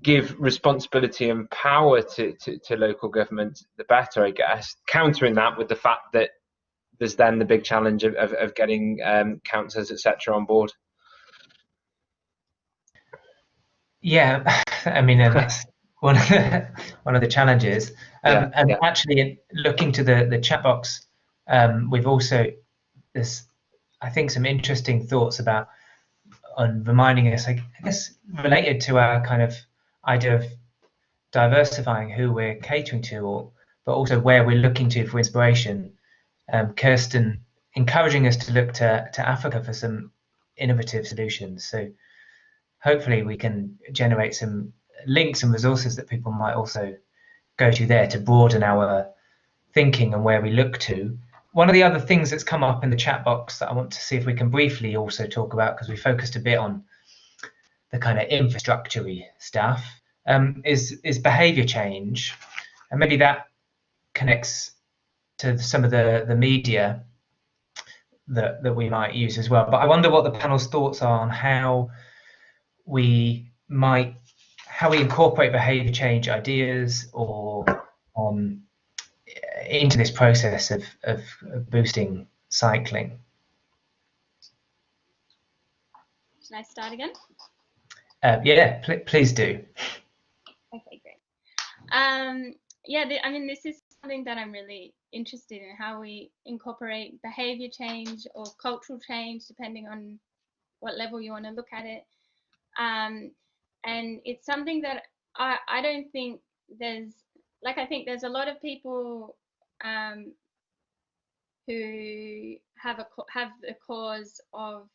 [SPEAKER 6] give responsibility and power to local government, the better, I guess. Countering that with the fact that there's then the big challenge of getting councillors, etc., on board.
[SPEAKER 1] Yeah, I mean, and that's one of the challenges. And actually, looking to the chat box, we've also there's, I think, some interesting thoughts about on reminding us, I guess, related to our kind of idea of diversifying who we're catering to, but also where we're looking to for inspiration. Kirsten encouraging us to look to Africa for some innovative solutions. So hopefully we can generate some links and resources that people might also go to there to broaden our thinking and where we look to. One of the other things that's come up in the chat box that I want to see if we can briefly also talk about, because we focused a bit on the kind of infrastructure-y stuff, is behaviour change, and maybe that connects to some of the media that we might use as well. But I wonder what the panel's thoughts are on how we incorporate behaviour change ideas or into this process of boosting cycling.
[SPEAKER 2] Should I start again?
[SPEAKER 1] Yeah, please do.
[SPEAKER 2] Okay, great. Yeah, I mean, this is something that I'm really interested in, how we incorporate behavior change or cultural change, depending on what level you want to look at it. And it's something that I don't think there's, like, I think there's a lot of people who have the cause of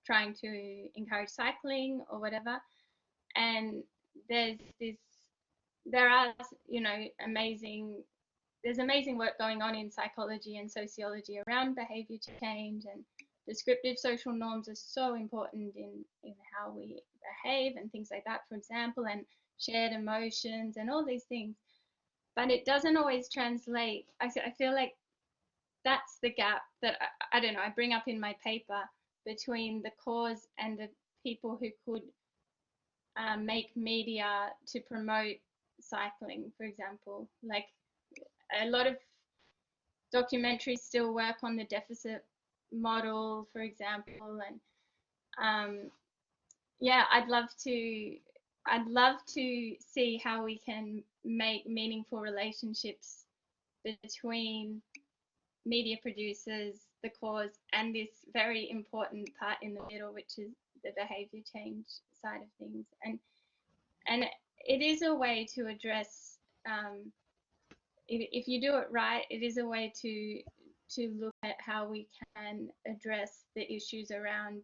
[SPEAKER 2] trying to encourage cycling or whatever, and there are, you know, there's amazing work going on in psychology and sociology around behavior change, and descriptive social norms are so important in how we behave and things like that, for example, and shared emotions and all these things. But it doesn't always translate. I feel like that's the gap that I don't know, I bring up in my paper between the cause and the people who could make media to promote cycling, for example. Like, a lot of documentaries still work on the deficit model, for example, and yeah, I'd love to see how we can make meaningful relationships between media producers, the cause, and this very important part in the middle, which is the behavior change side of things. And it is a way to address, if you do it right, it is a way to look at how we can address the issues around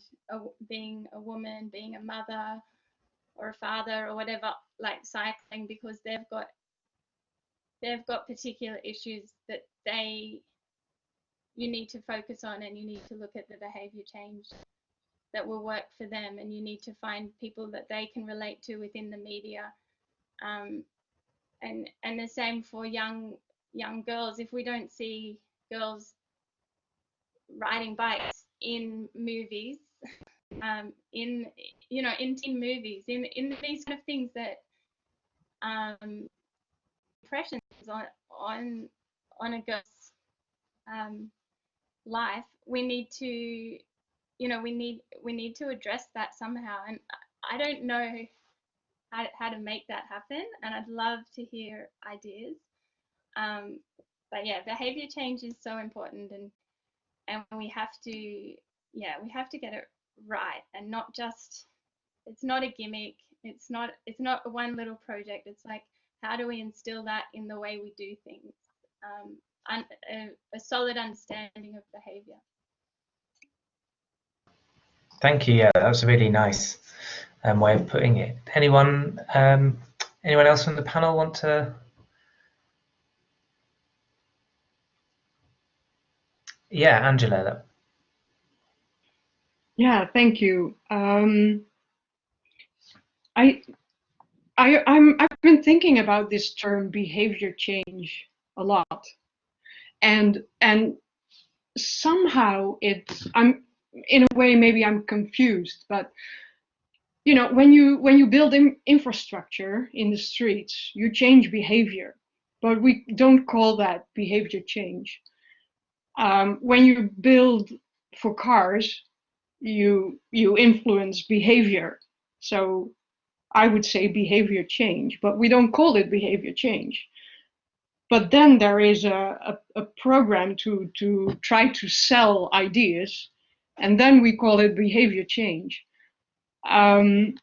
[SPEAKER 2] being a woman, being a mother or a father or whatever, like cycling, because they've got particular issues that you need to focus on, and you need to look at the behavior change that will work for them, and you need to find people that they can relate to within the media. And the same for young girls. If we don't see girls riding bikes in movies, in teen movies, in these kind of things that impressions on a girl's life, we need to address that somehow. And I don't know how to make that happen, and I'd love to hear ideas. But yeah, behavior change is so important, and we have to get it right, and not just, it's not a gimmick, it's not one little project. It's like, how do we instill that in the way we do things, a solid understanding of behavior.
[SPEAKER 1] Thank you. Yeah, that was a really nice way of putting it. Anyone else from the panel want to? Yeah, Angela.
[SPEAKER 5] Yeah, thank you. I've been thinking about this term behavior change a lot, and somehow I'm in a way maybe I'm confused, but you know, when you build infrastructure in the streets, you change behavior, but we don't call that behavior change. When you build for cars, you influence behavior. So I would say behavior change, but we don't call it behavior change. But then there is a program to try to sell ideas, and then we call it behavior change. And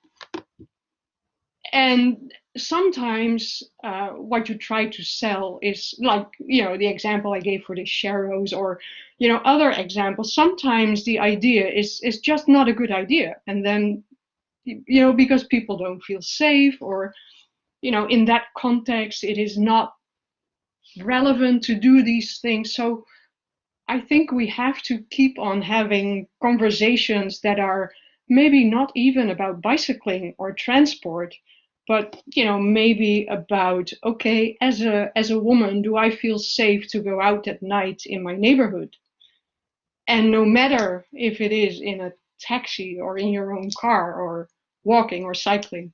[SPEAKER 5] sometimes what you try to sell is like, you know, the example I gave for the sharrows, or, you know, other examples. Sometimes the idea is just not a good idea. And then, you know, because people don't feel safe, or, you know, in that context, it is not relevant to do these things. So I think we have to keep on having conversations that are maybe not even about bicycling or transport, but, you know, maybe about, okay, as a woman, do I feel safe to go out at night in my neighborhood? And no matter if it is in a taxi or in your own car or walking or cycling,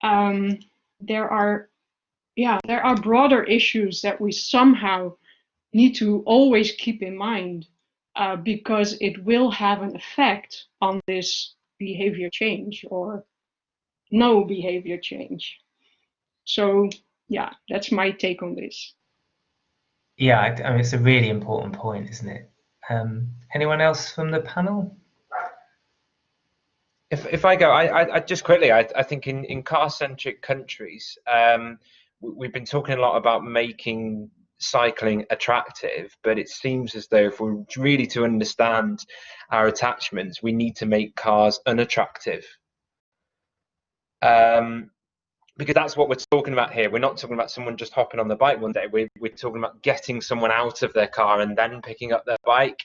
[SPEAKER 5] there are broader issues that we somehow need to always keep in mind, because it will have an effect on this behavior change or no behavior change. So yeah, that's my take on this.
[SPEAKER 1] Yeah, I mean, it's a really important point, isn't it? Anyone else from the panel?
[SPEAKER 6] If I go, I just quickly, I think in car-centric countries, we've been talking a lot about making cycling attractive, but it seems as though if we're really to understand our attachments, we need to make cars unattractive. Because that's what we're talking about here. We're not talking about someone just hopping on the bike one day. We're talking about getting someone out of their car and then picking up their bike.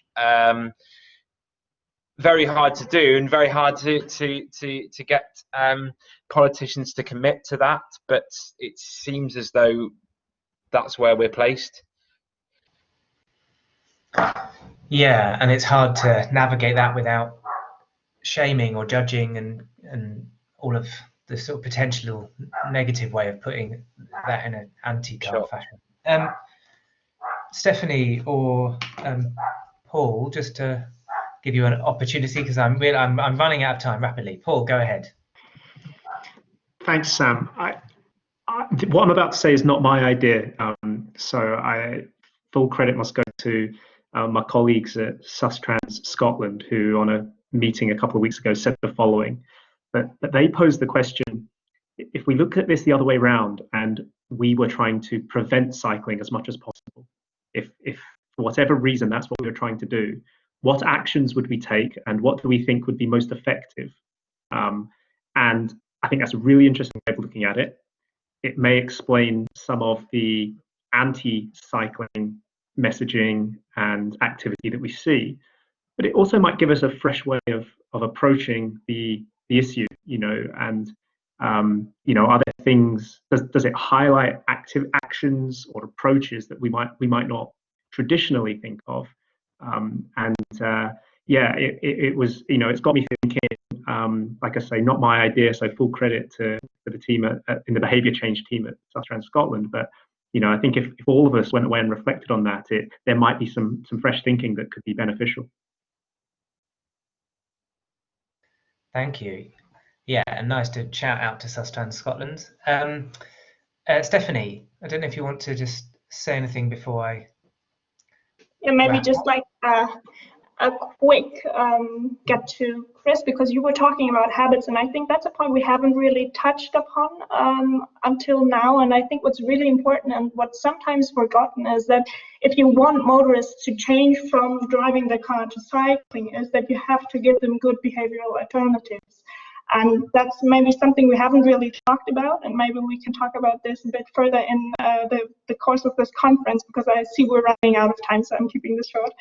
[SPEAKER 6] Very hard to do, and very hard to get politicians to commit to that. But it seems as though that's where we're placed.
[SPEAKER 1] Yeah, and it's hard to navigate that without shaming or judging and all of the sort of potential negative way of putting that in an anti-car fashion. Stephanie or Paul, just to give you an opportunity, because I'm running out of time rapidly. Paul, go ahead.
[SPEAKER 3] Thanks, Sam. What I'm about to say is not my idea, so full credit must go to my colleagues at Sustrans Scotland, who on a meeting a couple of weeks ago said the following, but they posed the question: if we look at this the other way around and we were trying to prevent cycling as much as possible, if for whatever reason that's what we were trying to do, what actions would we take and what do we think would be most effective? And I think that's a really interesting way of looking at it. It may explain some of the anti-cycling messaging and activity that we see, but it also might give us a fresh way of approaching the issue, you know, and you know, are there things, does it highlight active actions or approaches that we might not traditionally think of? Yeah, it was, you know, it's got me thinking. Like I say, not my idea, so full credit to the team in the behaviour change team at Sustrans Scotland. But you know, I think if all of us went away and reflected on that, there might be some fresh thinking that could be beneficial.
[SPEAKER 1] Thank you. Yeah, and nice to shout out to Sustrans Scotland. Stephanie, I don't know if you want to just say anything before I.
[SPEAKER 4] Yeah, maybe just like a quick get to Chris, because you were talking about habits, and I think that's a point we haven't really touched upon until now. And I think what's really important and what's sometimes forgotten is that if you want motorists to change from driving their car to cycling, is that you have to give them good behavioral alternatives. And that's maybe something we haven't really talked about, and maybe we can talk about this a bit further in the course of this conference, because I see we're running out of time, so I'm keeping this short.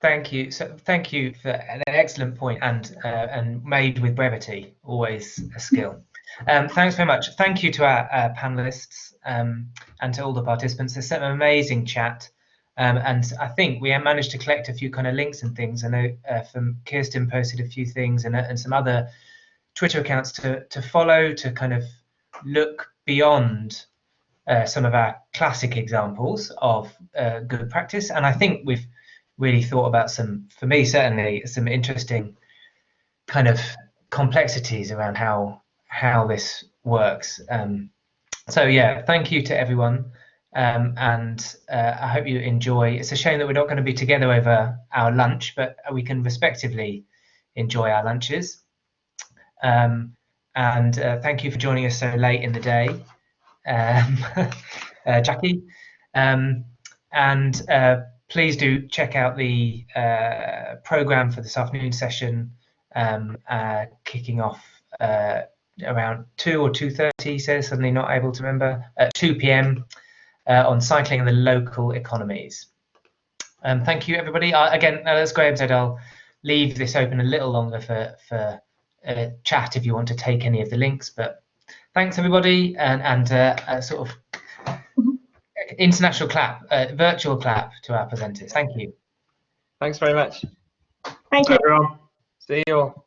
[SPEAKER 1] Thank you. So thank you for an excellent point and made with brevity, always a skill. Thanks very much. Thank you to our panelists and to all the participants. It's an amazing chat. And I think we managed to collect a few kind of links and things. I know from Kirsten posted a few things and some other Twitter accounts to follow, to kind of look beyond some of our classic examples of good practice. And I think we've really thought about some, for me certainly, some interesting kind of complexities around how this works. So yeah, thank you to everyone, and I hope you enjoy. It's a shame that we're not going to be together over our lunch, but we can respectively enjoy our lunches. And thank you for joining us so late in the day, Jackie. Please do check out the programme for this afternoon session, kicking off around 2 or 2:30, says, suddenly not able to remember, at 2 p.m. On cycling and the local economies. Thank you, everybody. Again, as Graham said, I'll leave this open a little longer for chat if you want to take any of the links. But thanks, everybody, and a sort of international clap, virtual clap to our presenters. Thank you.
[SPEAKER 6] Thanks very much.
[SPEAKER 4] Thank you.
[SPEAKER 3] Everyone.
[SPEAKER 6] See you all.